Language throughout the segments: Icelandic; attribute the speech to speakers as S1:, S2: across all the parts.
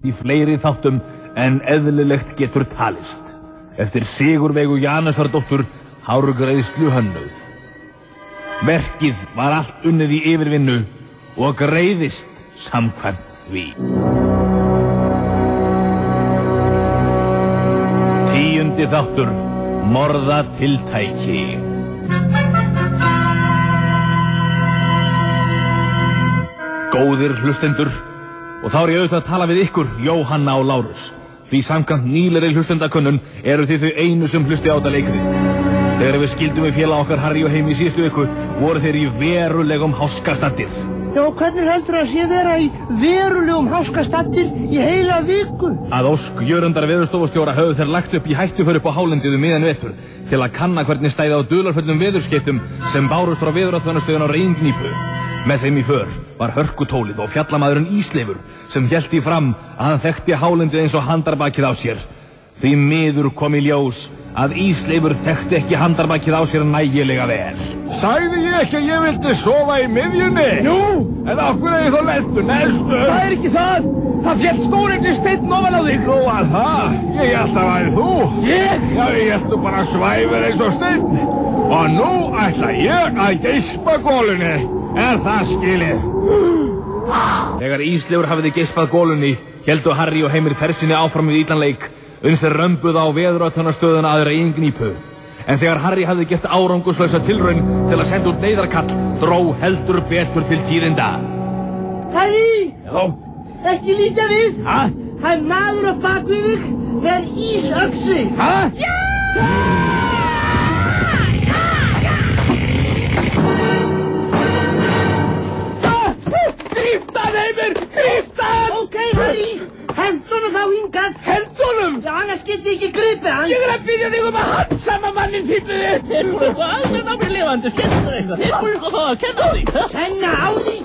S1: í fleiri þáttum en eðlilegt getur talist. Eftir Sigurveigu Janusardóttur hárgreiðslu hönnuð. Verkið var allt unnið í yfirvinnu og greiðist samkvæmt því. 10. þáttur, morðatiltæki. Góðir hlustendur, og þá er ég auðvitað að tala við ykkur, Jóhanna og Lárus. Því samkvæmt nýlegri hlustendakönnun eru þið þau einu sem hlusti á þetta leikrið. Þegar við skildum við félag okkar Harry og Heimi í síðustu viku, voru þeir í verulegum háskastaddir.
S2: Já, hvernig heldur að sé vera í verulegum háskastaddir í heila viku?
S1: Að ósk Jörundar veðurstofustjóra höfðu þeir lagt upp í hættuför upp á hálendið miðjan vetur til að kanna hvernig stæði á dularfullum veðurskeytum sem bárust frá veðurathugunarstöðin á Reykjanesbæ. Með þeim í för var hörkutólið og fjallamaðurinn Ísleifur sem hélt í fram að hann þekkti hálendið eins og handarbakið á sér. Því miður kom í ljós að Ísleifur þekkti ekki handarbakið á sér nægilega vel.
S3: Sagði ég ekki að ég vildi sofa í miðjunni?
S2: Nú?
S3: En okkur er ég þá lentur neðstu?
S2: Það er ekki það! Það féll stórefni steinn ofan á þig!
S3: Nú að það? Ég held að væri þú.
S2: Ég?
S3: Já, ég held þú bara svæfir eins og steinn. Og nú ætla ég að geispa golunni. Er það skilið?
S1: Þegar Ísleifur hafiði geispað golunni, héldu Harry og Heimir fersinni áfram við illan leik, uns þeir römbuðu á veðurathugunarstöðina að Reykjanesbæ. En þegar Harry hafði gert árangurslausa tilraun til að senda út neyðarkall, dró heldur betur til tíðinda.
S2: Harry!
S1: Já?
S2: Ekki líta við!
S1: Ha?
S2: Það er maður á bak við þig með ísöxi!
S1: Ha?
S2: Já!
S3: Gríftan, Heimir! Gríftan!
S2: Ok, Harry! Hendunum þá hingað!
S3: Hendunum!
S2: Já, annars get ég ekki gripið hann!
S3: Ég er að byrja þig að handsama mannin fíflið þitt!
S4: Þeir voru sko aldrei ná mér lifandi, skemmtur eitthvað. Þeir voru sko þá að kenna á því.
S2: Kenna á því?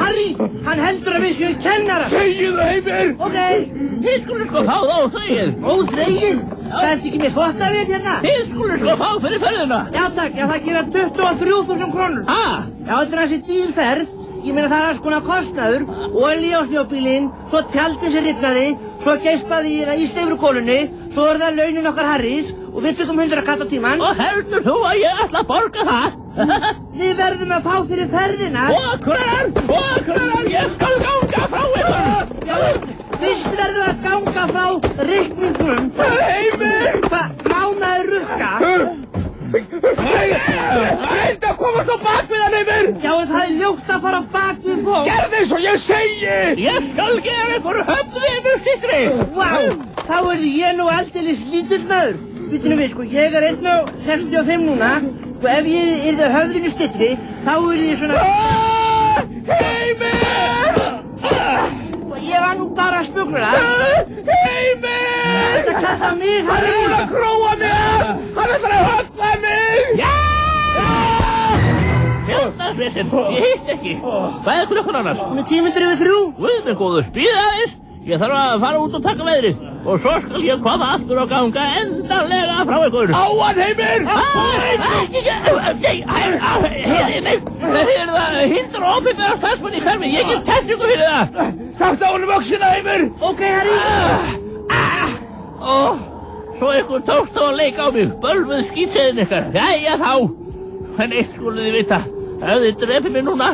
S2: Harry, hann heldur að við séu kennara!
S3: Segið það, Heimir!
S2: Ok,
S4: Þið skulle sko fá þá þegið.
S2: óþvegið! Það ert ekki með þvottavél hérna?
S4: Þið skulle sko fá fyrir ferðina.
S2: Já takk, já það gera 23.000 krónur.
S4: Ha?
S2: Já, þetta er hansi dýr ferð. Ég meina það er alls konar kostnaður, olía á snjóbílinn, svo tjaldin sem rifnaði, svo geispaði ég að Ísleifur golunni, svo er það launin okkar Harrys og við tökum 100 kall á tímann.
S4: Og heldur þú að ég ætla að borga það?
S2: Við verðum að fá fyrir ferðina.
S4: Okkur, ég skal ganga frá ykkur.
S2: Já, fyrst verðum við að ganga frá reikningnum.
S3: Heimir!
S2: Mánaður rukka.
S3: Reynd að komast á bak við hann, Heimir!
S2: Já, það er ljótt að fara á bak við fólk.
S3: Gerðu eins og ég segi!
S4: Ég skal gera ykkur höfðinu stikkri.
S2: Vá, þá er ég nú aldeilis lítill maður. Vitinu við, sko, ég er 1,65 núna. Sko, ef ég yrði höfðinu stikkri, þá yrði ég svona...
S3: Heimir!
S2: Ég var nú bara að spugla.
S3: Heimir!
S2: Þetta kalla mig,
S3: Hann er
S2: Harry.
S3: búinn að króa mig! Hann ætlar að höggva mig!
S4: Já! Fjöldarsvissinn, ég hitt ekki. Hvað er klukkan annars?
S2: Hún er 3:03.
S4: Guð minn góður, bíða aðeins. Ég þarf að fara út og taka veðrið. Og svo skal ég koma aftur og ganga endanlega frá ykkur.
S3: Á hann, Heimir!
S4: Nei, þið eru það hindra opinbera starfsmenn í hverfi. Ég get tekningu fyrir það.
S3: Taktu á honum öxina, Heimir!
S2: Ok, Harry.
S4: Svo ykkur tókst á að leika á mig. Bölvuð skítseðin ykkar. Jæja þá. En eitt skulið þið vita. Ef þið drepið mig núna,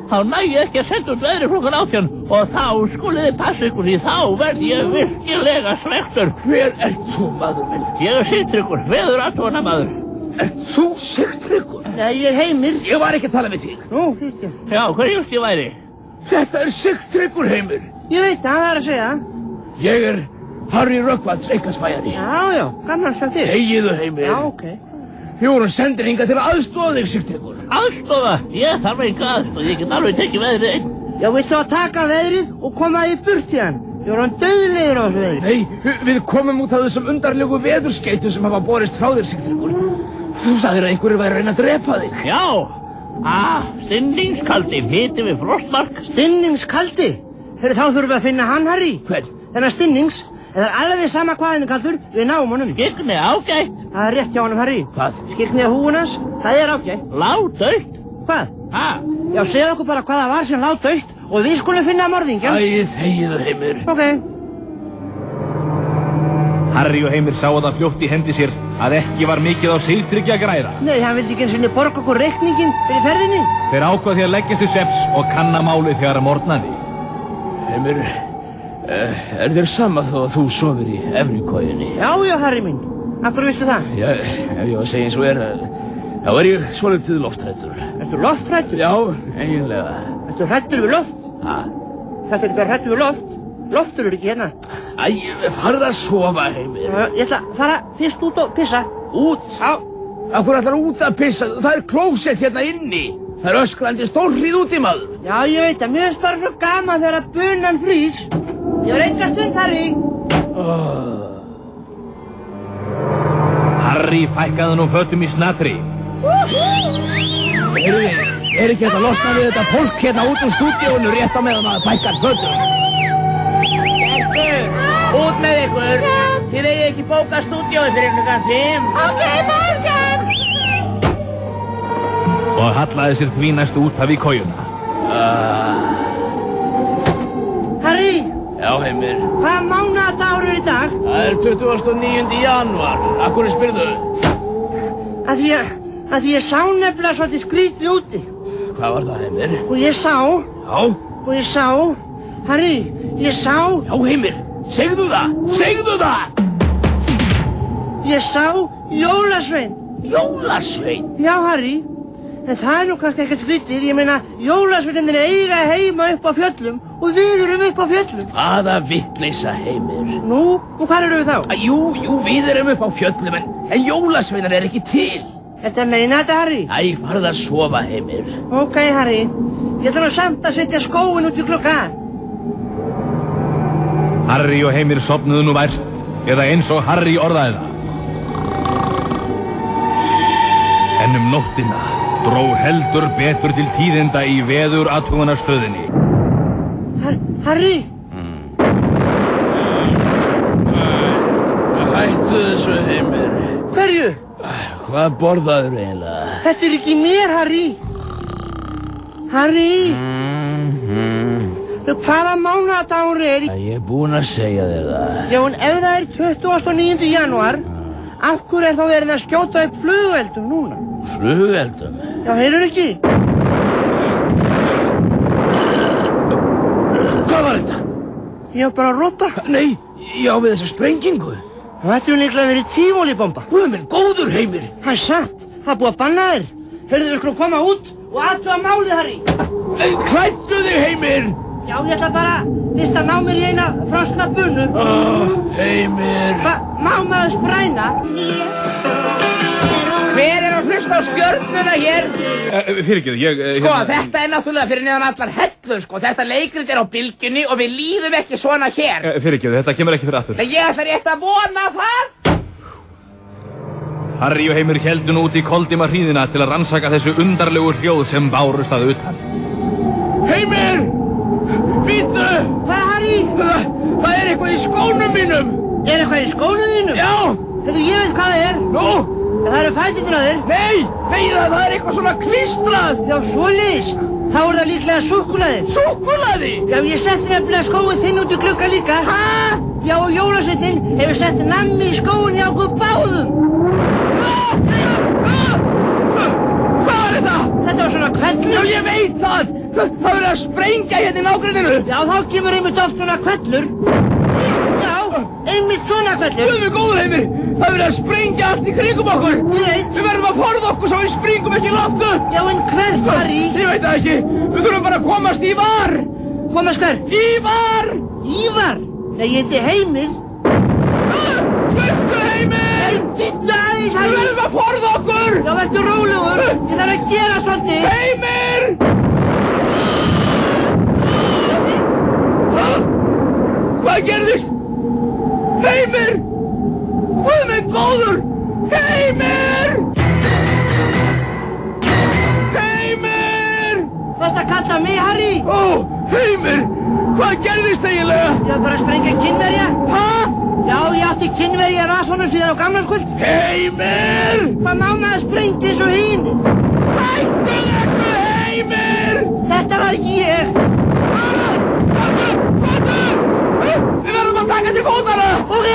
S4: þá næ ég ekki að senda út veðri klukkan 18 og þá skulið þið passa ykkur því þá verð ég virkilega svektur.
S3: Hver ert þú, maður minn?
S4: Ég er Sigtryggur, veðurathugunarmaður.
S3: Ert þú Sigtryggur?
S2: Nei, ég er Heimir.
S3: Ég var ekki að tala við þig.
S2: Nú, þitt, já.
S4: Já, hver just ég væri?
S3: Þetta er Sigtryggur, Heimir.
S2: Ég veit það, það er að segja.
S3: Ég er Harry Rögnvalds einkaspæjari.
S2: Já, gaman sjá þig.
S3: Þegiðu, Heimir.
S2: Já, ok.
S3: Við vorum sendir hingað til að aðstofa þig, Sigtryggur.
S4: Aðstofa? Ég þarf enga aðstofa, ég get alveg tekið veðrið einn.
S2: Já, viltu að taka veðrið og koma í burt í hann? Ég var hann dauðlegur á þessu veðri.
S3: Nei, við komum út af þessum undarlegu veðurskeytum sem hafa borist frá þér, Sigtryggur. Þú sagðir að einhverju væri að reyna að drepa þig.
S4: Já, stinningskaldi, hiti við frostmark.
S2: Stinningskaldi? Þá þurfum við að finna hann, Harry.
S3: Hvern?
S2: Þennan stinnings. Það er alveg sama hvað henni kaldur, við náum honum.
S4: Skygni ágætt.
S2: Það er rétt hjá honum, Harry.
S3: Hvað?
S2: Skygni á húun hans, það er ágætt.
S4: Ládautt.
S2: Hvað?
S4: Ha?
S2: Já, segð okkur bara hvað það var sem lá dautt og við skulum finna morðingjan.
S3: Æ, þegiðu, Heimir.
S2: Ok.
S1: Harry og Heimir sáu það fljótt í hendi sér að ekki var mikið á sigtryggja að græða.
S2: Nei, hann vildi ekki einu sinni borga okkur reikninginn fyrir ferðinni.
S1: Þeir ákvað því að leggjast til svefns og kanna málið þegar morgnaði.
S4: Heimir, þér sama þó að þú sofir í efri kojunni?
S2: Já, Harry minn. Af hverju viltu það?
S4: Já, ef ég var að segja eins og þá ég svolítið lofthræddur.
S2: Ertu lofthræddur?
S4: Já, eiginlega.
S2: Ertu hræddur við loft?
S4: Ha?
S2: Þetta er ekki að hræddur við loft. Loftur eru ekki hérna.
S4: Æ, farðu að sofa, Heimir.
S2: Ég ætla að fara fyrst út og pissa.
S4: Út?
S2: Já.
S4: Af hverju ætlarðu út að pissa? Það er klósett hérna inni. Það er öskrandi stórhríð úti, maður.
S2: Já, ég veit að mér finnst bara svo gaman þegar að bunan frýs. Ég var enga stund, Harry.
S1: Harry fækkaði nú fötum í snatri.
S4: Er ekki hægt að losna við þetta fólk hérna út úr stúdíónu rétt á meðan að fækkar fötum?
S2: Út með ykkur. Þið eigið ekki bókað stúdíóið fyrir klukkan 5. Ok, morgun.
S1: Og hallaði sér því næstu út af í kojuna.
S2: Harry.
S4: Já, Heimir.
S2: Hvaða mánaðardagur er í dag?
S4: Það er 29. janúar. Af hverju spyrðu?
S2: Að því ég sá nefnilega svolítið skrítið úti.
S4: Hvað var það, Heimir?
S2: Og ég sá.
S4: Já?
S2: Og ég sá. Harry, ég sá.
S4: Já, Heimir. Segðu það! Segðu það!
S2: Ég sá jólasvein.
S4: Jólasvein?
S2: Já, Harry. En það er nú kannski ekkert skrítið. Ég meina, jólasveininir eiga heima upp á fjöllum og við erum upp á fjöllum.
S4: Hvaða vitleysa, Heimir?
S2: Nú, og hvar eru við þá?
S4: Jú, við erum upp á fjöllum en jólasveinar er ekki til.
S2: Er þetta meina þetta, Harry?
S4: Æ, farðu að sofa, Heimir.
S2: Ok, Harry. Ég ætla nú samt að setja skóinn út í klukka.
S1: Harry og Heimir sofnuðu nú vært, eða eins og Harry orðaði það. En nóttina dró heldur betur til tíðinda í veðurathugunarstöðinni.
S2: Harry!
S4: Hættu þessu, Heimir.
S2: Hverju?
S4: Hvað borðaður eiginlega?
S2: Þetta er ekki mér, Harry. Harry! Hvaða mánaðardagur er í?
S4: Ég er búinn að segja þér það.
S2: Já, en ef það er 29. janúar, af hverju er þá verið að skjóta upp flugeldum núna?
S4: Flugeldum?
S2: Já, heyrðu ekki?
S4: Hvað var þetta?
S2: Ég var bara að ropa.
S4: Nei, já við þessa sprengingu.
S2: Það ætti líklega verið tífólibomba.
S4: Guð minn, góður, Heimir.
S2: Það er satt. Það er búið að banna þér. Heyrðu, við skulum koma út og athuga málið, Harry.
S4: Klæddu þig, Heimir.
S2: Já, ég ætla bara fyrst að ná mér í eina frosna bunu.
S4: Heimir.
S2: Má maður spræna?
S5: Hver er að hlusta á stjörnuna hér?
S1: Fyrirgeðu,
S5: Sko, þetta er náttúrulega fyrir neðan allar hellur, sko. Þetta leikrit er á bylgjunni og við líðum ekki svona hér.
S1: Fyrirgeðu, þetta kemur ekki fyrir aftur.
S5: Nei, ég ætla rétt að vona það.
S1: Harry og Heimir héldu nú út í koldima hríðina til að rannsaka þessu undarlegu hljóð sem bárust að utan.
S4: Heimir! Bíddu!
S2: Hvað, Harry?
S4: Það er eitthvað í skónum mínum!
S2: Er eitthvað í skónum þínum?
S4: Já!
S2: Heyrðu, ég veit hvað það er.
S4: Nú?
S2: Það eru fæturnir á þér.
S4: Nei, það er eitthvað svona klístrað!
S2: Já, svoleiðis. Þá er það líklega súkkulaði.
S4: Súkkulaði?
S2: Já, ég setti nefnilega skóinn þinn út í glugga líka.
S4: Hæ?
S2: Já, og jólasveinninn hefur sett nammi í skóinn hjá okkur báðum.
S4: Hvað var þetta?
S2: Þetta var svona hvellur.
S4: Já, ég veit það! Það verður að sprengja hérna í nágrenninu!
S2: Já, þá kemur einmitt oft svona hvellur. Já, einmitt svona hvellur.
S4: Guð minn góður, Heimir! Það verður að sprengja allt í kringum okkur!
S2: Ég veit.
S4: Við verðum að forða okkur svo við springum ekki í loftu!
S2: Já, en hvert, Harry?
S4: Ég veit það ekki! Við þurfum bara að komast í var!
S2: Komast hvert?
S4: Í var!
S2: Ívar? Nei, ég heiti Heimir.
S4: Slöktu, Heimir!
S2: Nei, bittu aðeins,
S4: Við
S2: Harry.
S4: verðum að forða okkur!
S2: Já, verður rólegur. Ég þarf að gera svolítið.
S4: Heimir! Hvað gerðist? Heimir! Guð minn góður! Heimir! Heimir!
S2: Varstu að kalla mig, Harry?
S4: Ó, Heimir! Hvað gerðist eiginlega?
S2: Ég var bara að sprengja kynverja.
S4: Hæ?
S2: Já, ég átti kynverja í vasanum síðan á gamlarskvöld.
S4: Heimir!
S2: Hvað má maður sprengja eins og hinn?
S4: Hættu þessu, Heimir!
S2: Þetta var ekki ég.
S4: Fóttu! Við verðum að taka til fótana!
S2: Ok.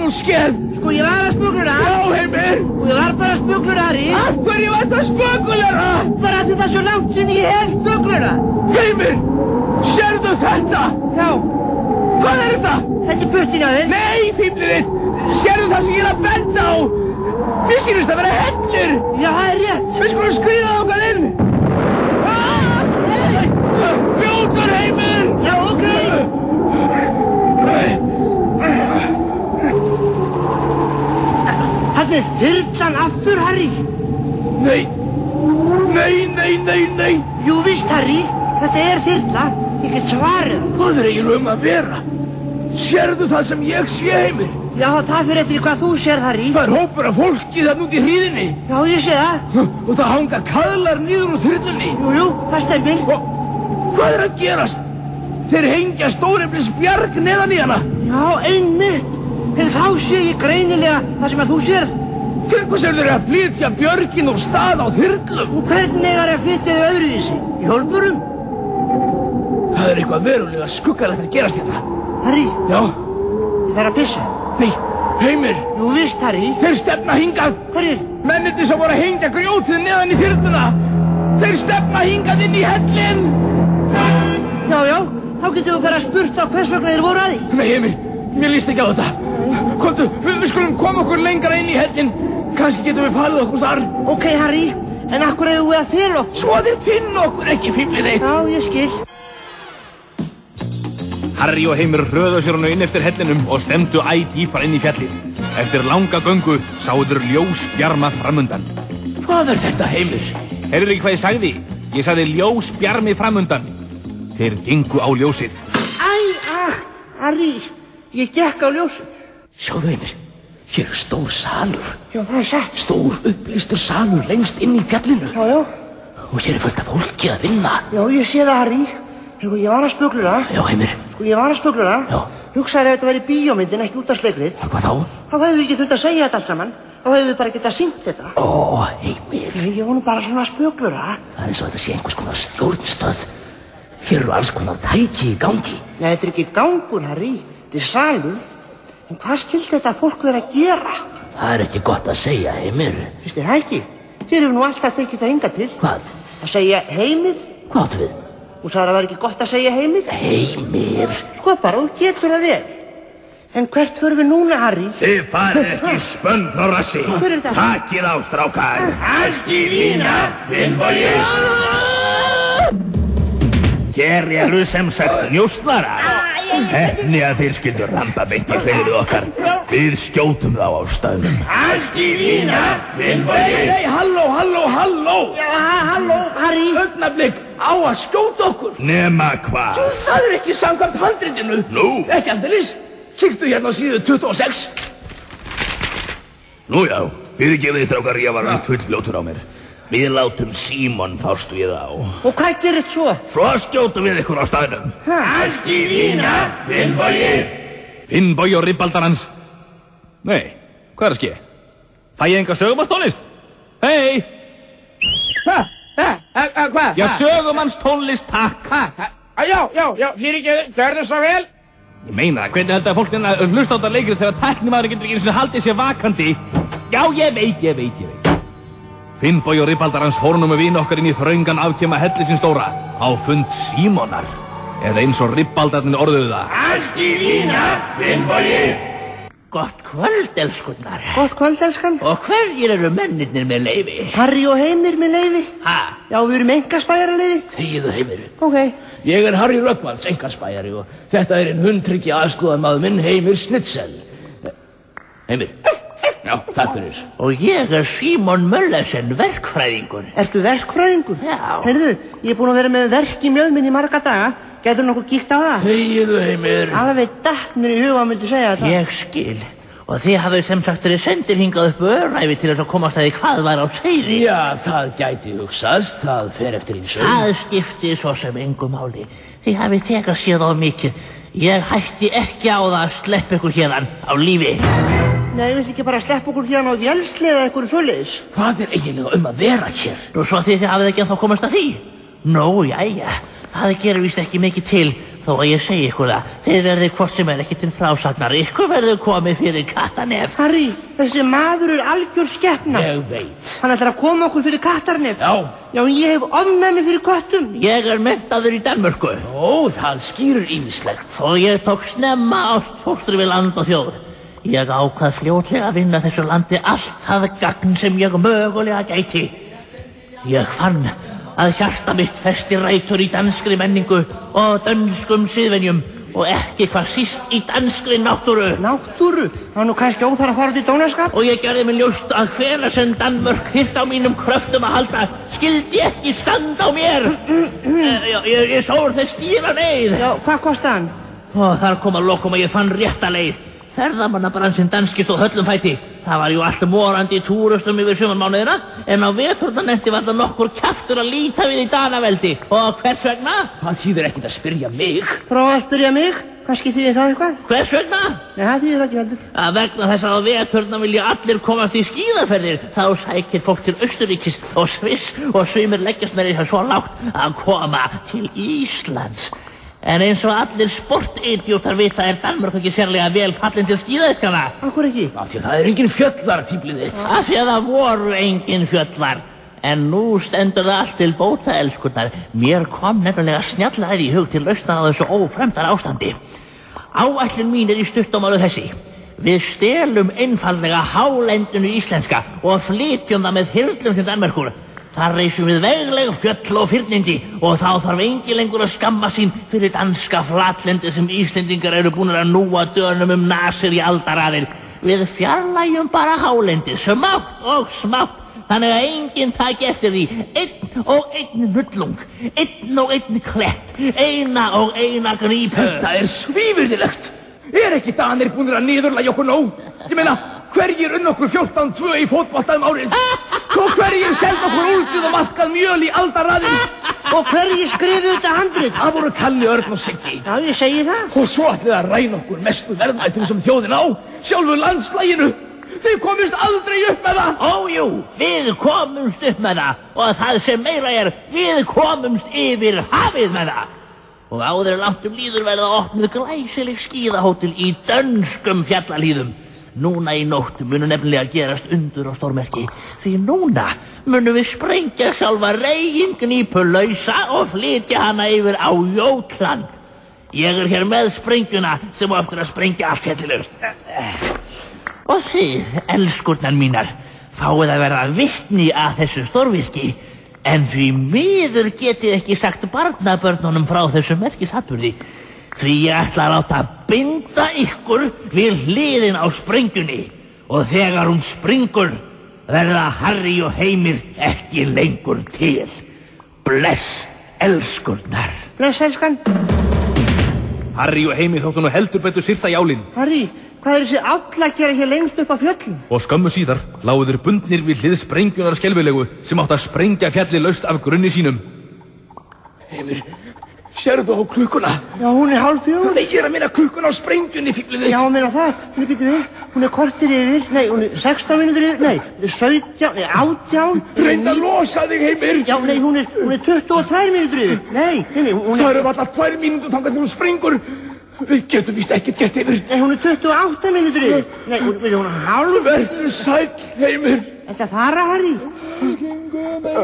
S5: nú skeð.
S2: Sko, ég var að spökulera.
S5: Já, Heimir.
S2: Og ég var bara að spökulera, Harry.
S5: Af hverju varstu að spökulera?
S2: Bara að þetta er svo langt sem ég hef spökulera.
S5: Heimir, sérðu þetta?
S2: Já.
S5: Hvað er þetta?
S2: Þetta er puttin á þér.
S5: Nei, fíflið þitt. Sérðu það sem ég er að benda á? Mér sýnist að vera hellur.
S2: Já, það er rétt.
S5: Við skulum skríða þangað inn. Fljótur, Heimir.
S2: Já, ok. Þetta er þyrlan aftur, Harry.
S5: Nei.
S2: Jú, víst, Harry. Þetta er þyrla. Ég get svarið.
S5: Hvað er eiginlega að vera? Sérðu það sem ég sé, Heimir?
S2: Já, það fyrir eftir hvað þú sér, Harry.
S5: Það er hópur af fólki þarna út í hríðinni.
S2: Já, ég sé það.
S5: Og það hanga kaðlar niður úr þyrlunni.
S2: Jú, það stemmir.
S5: Og hvað er að gerast? Þeir hengja stóreflis bjarg neðan í hana.
S2: Já, einmitt. En þá sé ég greinilega það sem að þú sér.
S5: Til hvers eru þeir að flytja björgin úr stað á þyrlum?
S2: Og hvernig er að flytja þau öðruvísi? Í hjólburum?
S5: Það er eitthvað verulega skuggalegt að gerast hérna.
S2: Harry,
S5: Já.
S2: ég þarf að pissa.
S5: Nei, Heimir.
S2: Jú, víst, Harry.
S5: Þeir stefna hingað.
S2: Hverjir?
S5: Mennirnir sem voru að hengja grjótið neðan í þyrluna. Þeir stefna hingað inn í hellinn.
S2: Já, þá getum við bara spurt á hvers vegna þeir voru að því.
S5: Nei, Heimir, mér líst ekki á þetta. Komdu, við skulum koma okkur lengra inn í hellinn. Kannski getum við falið okkur þar.
S2: Ok, Harry, en akkur hefur við að fela okkur?
S5: Svo þeir finna okkur ekki, fíflið þitt.
S2: Já, ég skil.
S1: Harry og Heimir hröðu sér inn eftir hellinum og stemdu æ dýpar inn í fjallið. Eftir langa göngu sáu þeir ljósbjarma framundan.
S5: Hvað er þetta, Heimir?
S1: Heyrðu ekki hvað ég sagði? Ég sagði ljósbjarmi framundan. Þeir gengu á ljósið.
S2: Harry, ég gekk á ljósið.
S5: Sjáðu, Heimir, hér er stór salur.
S2: Já, það er satt.
S5: Stór upplýstur salur lengst inn í fjallinu.
S2: Já.
S5: Og hér er fullt af fólki að vinna.
S2: Já, ég sé það, Harry. Ég var að spöglura.
S5: Já, Heimir.
S2: Ég var að spöglura.
S5: Já.
S2: Hugsaði ef þetta væri bíómyndin, ekki útvarpsleikrit.
S5: Hvað þá?
S2: Þá hefðum við ekki þurft að segja þetta allt saman. Þá hefðum við bara getað sýnt þetta.
S5: Ó, Heimir.
S2: Ég var nú bara svona að spöglura.
S5: Það er eins og þetta sé einhvers konar stjórnstöð. Hér eru alls konar tæki í gangi.
S2: Nei, þetta er ekki gangur, Harry. Þetta er salur. En hvað skildi þetta fólk vera að gera?
S5: Það er ekki gott að segja, Heimir.
S2: Finnst þér það ekki? Þér hefur nú alltaf tekist það hingað til.
S5: Hvað?
S2: Að segja Heimir.
S5: Hvað áttu við?
S2: Þú sagðir að það var ekki gott að segja Heimir.
S5: Heimir.
S2: Sko bara, þú getur það vel. En hvert förum við núna, Harry?
S3: Þið farið ekki spönn frá rassi.
S2: Hver er þetta?
S3: Takið á, strákar. Ekki vína, Finnbogi. Hér eru sem sagt njósnarar. Heppni að þeir skyldu rampa beint í hreiðrið okkar. Við skjótum þá á staðnum. Ekki vína, Finnbogi.
S5: Nei, halló.
S2: Já, halló, Harry.
S5: Augnablik á að skjóta okkur.
S3: Nema hvað?
S5: Það er ekki samkvæmt handritinu.
S3: Nú?
S5: Ekki aldeilis. Kíktu hérna á síðu 26.
S3: Nú já, fyrirgefið strákar, ég var vist fullfljótur á mér. Við látum Símon fást við á.
S2: Og hvað gerist svo?
S3: Svo skjótum við ykkur á staðnum. Ekki vína, Finnbogi.
S1: Finnbogi og ribbaldar hans. Nei, hvað er að ske? Fæ ég enga sögumannstónlist? Hei!
S5: Hvað?
S1: Já, sögumannstónlist, takk.
S5: Já, fyrirgefið, gjörðu svo vel.
S1: Ég meina það, hvernig heldur að fólk hlusta á þetta leikrið þegar tæknimaðurinn getur ekki einu sinni haldið sér vakandi? Já, ég veit. Finnbogi og ribbaldar hans fóru nú með vini okkar inn í þröngan afkema hellisins stóra á fund Símonar. Eða eins og ribbaldarnir orðuðu það.
S3: Ekki vína, Finnbogi.
S4: Gott kvöld, elskunnar.
S2: Gott kvöld, elskan.
S4: Og hverjir eru mennirnir með leyfi?
S2: Harry og Heimir með leyfi.
S4: Ha?
S2: Já, við erum einkaspæjaraleyfi.
S5: Þegiðu, Heimir.
S2: Ok.
S5: Ég er Harry Röggvalds, einkaspæjari og þetta er hundtryggi aðstoðarmaður minn, Heimir Snitsel. Heimir. Já, takk fyrir.
S4: Og ég er Símon Möllesen, verkfræðingur.
S2: Ertu verkfræðingur?
S4: Já.
S2: Heyrðu, ég er búinn að vera með verk í mjöðminni í marga daga. Gætur nokkuð kíkt á það?
S5: Þegiðu, Heimir.
S2: Alveg datt mér í huga að myndi segja þetta.
S4: Ég skil. Og þið hafið sem sagt verið sendir hingað upp öræfi til þess að komast að því hvað var á seyði.
S5: Já, það gæti hugsast. Það fer eftir eins og.
S4: Það skipti svo sem engu máli. Þið hafið þegar séð á mikið. Ég hætti ekki á það að sleppa ykkur hérðan á lífi.
S2: Nei, ég vilt ekki bara sleppa okkur hérna á vélsli eða eitthvað svoleiðis.
S5: Hvað er eiginlega að vera hér?
S4: Og svo þið hafið ekki ennþá komast að því. Nú, jæja. Það gerir víst ekki mikið til. þó að ég segi ykkur það. Þið verðið hvort sem ekki til frásagnar. Ykkur verður komið fyrir kattarnef.
S2: Harry, þessi maður algjör skepna.
S5: Ég veit.
S2: Hann ætlar að koma okkur fyrir kattarnef.
S5: Já.
S2: Já, ég hef ofnæmi fyrir köttum.
S4: Ég menntaður í Danmörku.
S5: Ó, það skýrir ýmislegt.
S4: Og ég tók snemma ástfóstri við land og þjóð. Ég ákvað fljótlega að vinna þessu landi allt það gagn sem ég mögulega gæti. Ég fann að hjarta mitt festi rætur í danskri menningu og dönskum siðvenjum og ekki hvað síst í danskri náttúru.
S2: Náttúru? Það nú kannski óþarf að fara til dónaskap?
S4: Og ég gerði mér ljóst að hvenær sem Danmörk þyrfti á mínum kröftum að halda, skildi ekki standa á mér. Ég sór þess dýra neyð.
S2: Já, hvað kosti hann?
S4: Og þar kom að lokum að ég fann rétta leið. Ferðamannabransinn danski stóð höllum fæti. Það var jú allt morandi túristum yfir sumarmánuðina, en á veturnanetti var það nokkur kjaftur að líta við í Danaveldi. Og hvers vegna?
S5: Það þýðir ekkert að spyrja mig.
S2: Prófa að spyrja mig, kannski þýðir það eitthvað?
S4: Hvers vegna?
S2: Nei, það þýðir ekki heldur.
S4: Vegna þess að á veturna vilja allir komast í skíðaferðir. Þá sækir fólk til Austurríkis og Sviss og sumir leggjast mér svo lágt að koma til Íslands. En eins og allir sportidjótar vita Danmörk ekki sérlega vel fallin til skíðaiðkana.
S2: Akkur ekki?
S5: Af því að það engin fjöllvar, fíblið þitt.
S4: Af því að það voru engin fjöllvar. En nú stendur það allt til bóta, elskurnar. Mér kom nefnilega snjallæði í hug til lausnar á þessu ófremdar ástandi. Áætlun mín í stuttumálu þessi. Við stelum einfaldlega hálendinu íslenska og flytjum það með þyrlum til Danmerkur. Þar reisum við vegleg fjöll og fyrnindi og þá þarf engin lengur að skamma sín fyrir danska flatlendi sem Íslendingar eru búnir að núa dönum nasir í aldaraðir. Við fjarlægjum bara hálendið, smátt og smátt, þannig að enginn taki eftir því. Einn og einn nullung, einn og einn klett, eina og eina grípu.
S5: Þetta svívirðilegt. Ekki Danir búnir að niðurlægja okkur nóg? Ég meina, hverjir okkur 14-2 í fótbolta árið? Og hverjir seldu okkur úldið og matkað mjöl í aldaraðin?
S2: Og hverjir skrifuðu þetta handrit?
S5: Það voru Kalli, Örn og Siggi.
S2: Já, ég segi það.
S5: Og svo ætlið að ræna okkur mestu verðmætum sem þjóðin á, sjálfu landslæginu. Þið komist aldrei upp með það.
S4: Ójú, við komumst upp með það og það sem meira við komumst yfir hafið með það. Og áður langt líður verða opnuð glæsileg skíðahótel í dönskum fjallalíðum. Núna í nótt munu nefnilega gerast undur og stórmerki. Því núna munum við sprengja sjálfa regingnýpu lausa og flytja hana yfir á Jótland. Ég hér með sprengjuna sem á eftir að sprengja allt fjallilaust. Og þið, elskurnar mínar, fáið að verða vitni að þessu stórvirki. En því miður getið ekki sagt barnabörnunum frá þessu merkisatburði. Því ég ætla að láta binda ykkur við hliðin á sprengjunni. Og þegar hún springur, verða Harry og Heimir ekki lengur til. Bless, elskurnar.
S2: Bless, elskan.
S1: Harry og Heimir þóttu nú heldur betur syrta jálinn.
S2: Harry, hvað þessi áll að gera hér lengst upp á fjöllum?
S1: Og skömmu síðar lágu þeir bundnir við hlið sprengjunar skelfilegu sem átt að sprengja fjallið laust af grunni sínum.
S5: Heimir, sérðu á klukkuna?
S2: Já, hún 3:30.
S5: Nei, ég að meina klukkuna á sprengjunni, fíblið þitt.
S2: Já, meina það. Nei, býtum við. Hún korter yfir. Nei, hún 16 mínútur yfir. Nei, 17, nei, 18.
S5: Reynda að losa þig, Heimir.
S2: Já, nei, hún 22 mínútur yfir. Nei, hún
S5: Það eru alltaf 2 mínútur þangað til hún springur. Við getum víst ekkert gert, Heimir.
S2: Nei, hún 28 mínútur yfir. Nei, hún hálf.
S5: Vertu sæll, Heimir.
S2: Ertu að fara, Harry?
S5: Hvað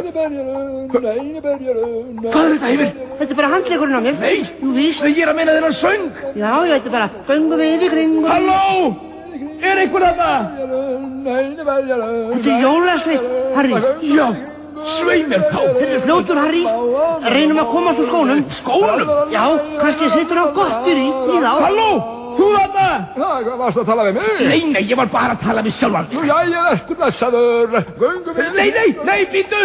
S5: þetta, Heimir?
S2: Þetta bara handlegurinn á mér.
S5: Nei.
S2: Jú, víst.
S5: Nei, ég að meina þennan söng.
S2: Já, þetta bara göngum við í kringum.
S5: Halló! Einhver þarna?
S2: Þetta jólasveinn, Harry.
S5: Já, svei mér þá.
S2: Þetta fljótur, Harry. Reynum að komast úr skónum.
S5: Skónum?
S2: Já, kannski situr á gottur í þá.
S5: Halló! Þú þarna?
S6: Hvað varstu að tala við mig?
S5: Nei, ég var bara að tala við sjálfan.
S6: Jæja, ertu blessaður. Göngum við.
S5: Nei, býttu.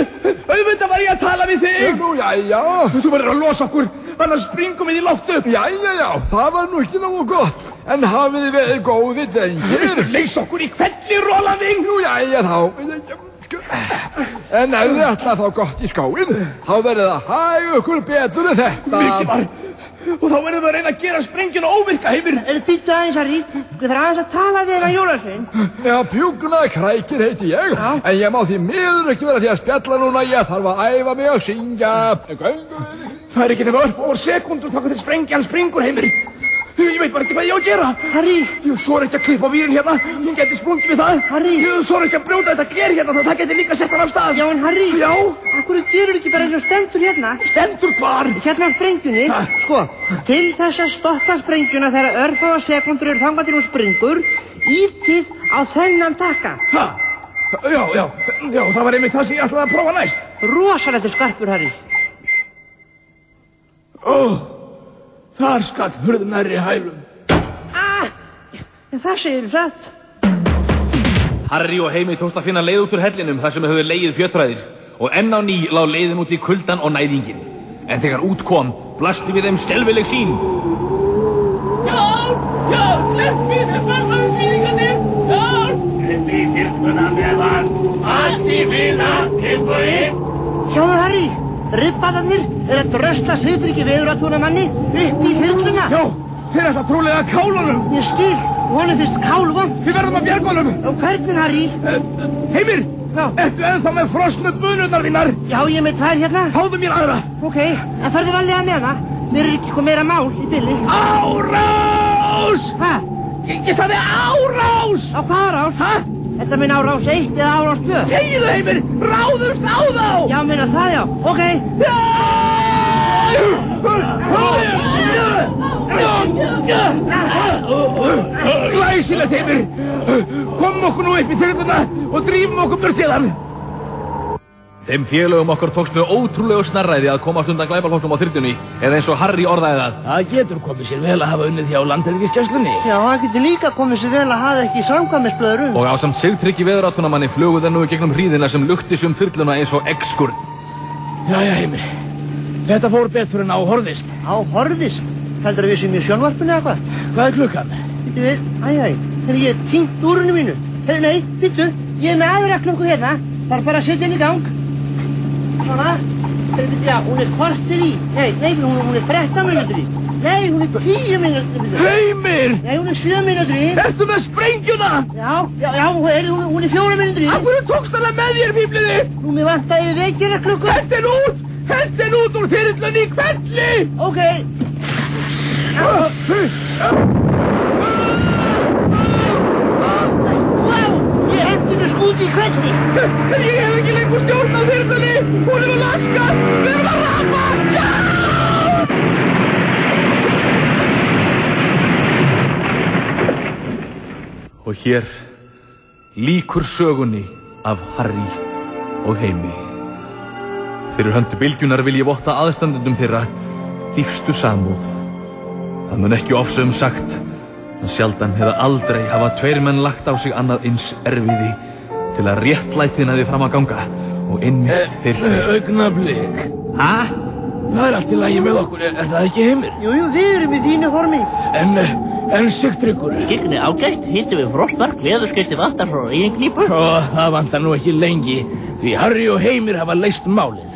S5: Auðvitað var ég að tala við þig.
S6: Nú, jæja.
S5: Þú verður að losa okkur, annars springum við í loft upp.
S6: Jæja, það var nú ekki nógu gott. En hafið þið verið góðir drengir?
S5: Leys okkur í kvelli, Rólanding.
S6: Nú, jæja, þá. En ef þið ætla þá gott í skóinn, þá verður það hæg ykkur betur en þetta.
S5: Mikið var. Og þá verður það að reyna að gera sprengjuna óvirka, Heimir.
S2: Býttu aðeins, Harry. Við þarfum aðeins að tala við þennan jólasveinn.
S6: Já, Bjúgnakrækir heiti ég. Já. En ég má því miður ekki vera því að spjalla núna. Ég þarf að æfa mig að syngja.
S5: Það ekki nema örfáar sekúndur þangað til sprengjan springur, Heimir. Ég veit bara ekki hvað ég á að gera.
S2: Harry!
S5: Ég þori ekki að klippa á vírinn hérna. Hún geti sprungið við það.
S2: Harry!
S5: Ég þori ekki að brjóta þetta gler hérna, það geti líka sett hann af stað.
S2: Já, en Harry!
S5: Já?
S2: Akkur gerur ekki bara eins og stendur hérna?
S5: Stendur hvar?
S2: Hérna á sprengjunni. Sko, til þess að stoppa sprengjuna þegar örfáar sekúndur eru þangað til hún springur, ítið á þennan takka.
S5: Ha? Já, það var einmitt það sem ég ætlaði að prófa næst.
S2: Rosalegt skarpur, Harry.
S5: Þar skall hurð nærri hælum.
S2: En það segir satt.
S1: Harry og Heimi tókst að finna leið út úr hellinum þar sem þau höfðu legið fjötræðir og enn á ný lá leiðin út í kuldan og næðingin. En þegar út kom, blasti við þeim skelfileg sýn.
S4: Hjálp, sleppið þeim barnaðinsvíðingarnir, hjálp! Sleppið þyrluna með hann, allt í vina, tilbúið.
S2: Sjáðu, Harry, ribbaðarnir að drösla Sigtryggi veðuratúnamanni upp í þyrluna.
S5: Já, þeir ætla trúlega að kála honum.
S2: Ég skil, honum finnst kálvont.
S5: Við verðum að bjarga honum.
S2: Og hvernig, Harry?
S5: Heimir, ertu ennþá með frosnu bunurnar þínar?
S2: Já, ég er með tvær hérna.
S5: Fáðu mér aðra.
S2: Ok, en farðu varlega með hana. Mér er ekki komið meira mál í billi.
S5: Árás!
S2: Hæ?
S5: Ég sagði árás!
S2: Á hvað árás?
S5: Hæ?
S2: Þetta meina árás 1 eða árás 2?
S5: Þegiðu, Heimir! Ráðumst á þá!
S2: Já, meina það, já. Ok.
S5: Glæsilegt, Heimir! Komum okkur nú upp í þyrluna og drífum okkur burt héðan.
S1: Þeim félögum okkar tókst með ótrúlegu snarræði að komast undan glæpaflóknum á þyrlunni, eða eins og Harry orðaði það.
S5: Það getur komið sér vel að hafa unnið hjá landhelgisgæslunni.
S2: Já, það getur líka komið sér vel að hafa ekki samkvæmisblöður
S1: Og ásamt Sigtryggi veðuratúnamanni flugu þeir nú í gegnum hríðina sem lukti sig þyrluna eins og eggskurn.
S5: Jæja, Heimir. Þetta fór betur en á horfðist.
S2: Á horfðist? Heldur að við séum í sjónvarpinu eða hvað?
S5: Hvað er klukkan?
S2: Býttu við, þegar ég er týnt úrinu mínu. Nei, býttu, ég er með aðra klukku hérna. Það er bara að setja henni í gang. Svona, já, hún er korter í. Nei, hún er 13 mínútur í. Nei, hún er 10 mínútur í.
S5: Heimir!
S2: Nei, hún er 7 mínútur í.
S5: Ertu með sprengjuna?
S2: Já, hún er 4 mínútur í.
S5: Af hverju tókst hana með þér, fíflið þitt?
S2: Nú, mér vantaði vekjara klukku.
S5: Hentin út úr þyrlunni í hvelli!
S2: Ok. Ég hendi mér skút í hvelli.
S5: En ég hef ekki lengur stjórn á þyrlunni! Hún er að laskast! Við erum að rapa! Já!
S1: Og hér lýkur sögunni af Harry og Heimi. Fyrir hönd bylgjunar vil ég votta aðstandendum þeirra dýpstu samúð. Það mun ekki ofsögum sagt, en sjaldan eða aldrei hafa tveir menn lagt á sig annað eins erfiði til að réttlætið næði fram að ganga og einmitt þeir tveir.
S5: Augnablik.
S2: Hæ?
S5: Það er allt í lagi með okkur, er það ekki, Heimir?
S2: Jú, við erum í þínu formi.
S5: En Sigtryggur?
S4: Skyggnni ágætt, hittum við frostmark, veðurskeytti vantar frá eiginknípu.
S5: Það vantar nú ekki lengi, því Harry og Heimir hafa leyst málið.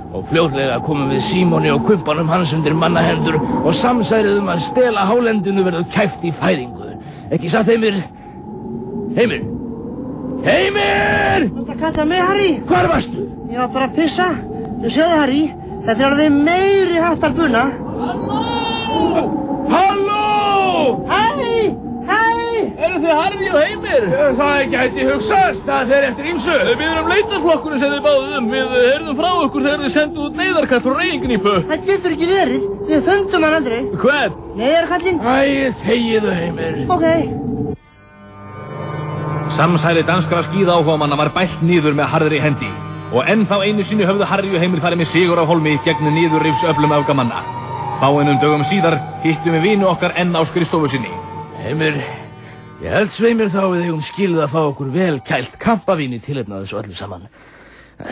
S5: Og fljótlega komum við Símoni og kumpanum hans undir mannahendur og samsærið að stela hálendinu verður kæft í fæðingu. Ekki satt, Heimir? Heimir! Heimir!
S2: Varstu að kalla mig, Harry?
S5: Hvar varstu?
S2: Ég var bara að pissa. Þú sjáðu, Harry, þetta er alveg meiri háttar buna.
S5: Halló!
S2: Hæ!
S1: Eru þið Harry og Heimir?
S5: Það gæti hugsast, það fer eftir ýmsu.
S1: Við erum leitarflokkurinn sem þið báðuð Við heyrðum frá ykkur þegar þið sendu út neyðarkall frá eiginknípu.
S2: Það getur ekki verið. Við fundum hann aldrei.
S1: Hvern?
S2: Neyðarkallinn.
S5: Þegiðu, Heimir.
S2: Ok.
S1: Samsæri danskara skíðaáhugamanna var bælt niður með harðri hendi og ennþá einu sinni höfðu Harry og Heimir farið með sigur af hólmi gegn niðurrifsöflum öfgamanna. Fáeinum dögum síðar hittum við vini okkar enn á skrifstofu sinni.
S5: Heimir, ég held svei mér þá við eigum skilið að fá okkur vel kælt kampavín í tilefni af þessu öllu saman.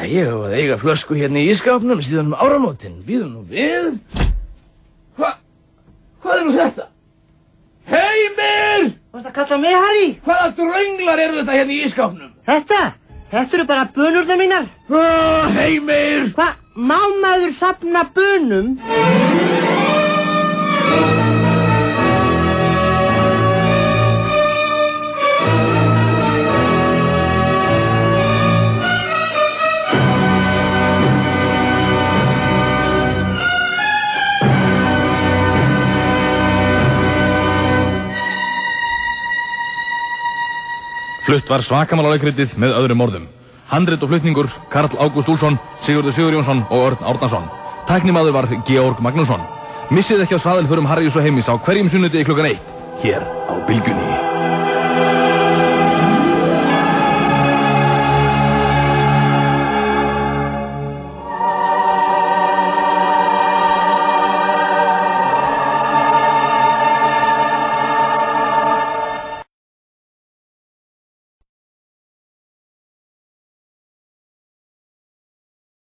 S5: Ég hef að eiga flösku hérna í ísskápnum síðan áramótin. Bíðum nú við. Hvað er nú þetta? Heimir!
S2: Varstu að kalla mig, Harry?
S5: Hvaða drönglar eru þetta hérna í ísskápnum?
S2: Þetta eru bara bunurnar mínar.
S5: Heimir!
S2: Hvað? Má maður safna bunum?
S1: Flutt var Svakamála-leikritið með öðrum orðum. Handrit og flutningur Karl Ágúst Úlfsson, Sigurður Sigurjónsson og Örn Árnason. Tæknimaður var Georg Magnússon. Missið ekki á svaðilförum Harrys og Heimis á hverjum sunnudegi klukkan 1 hér á Bylgjunni.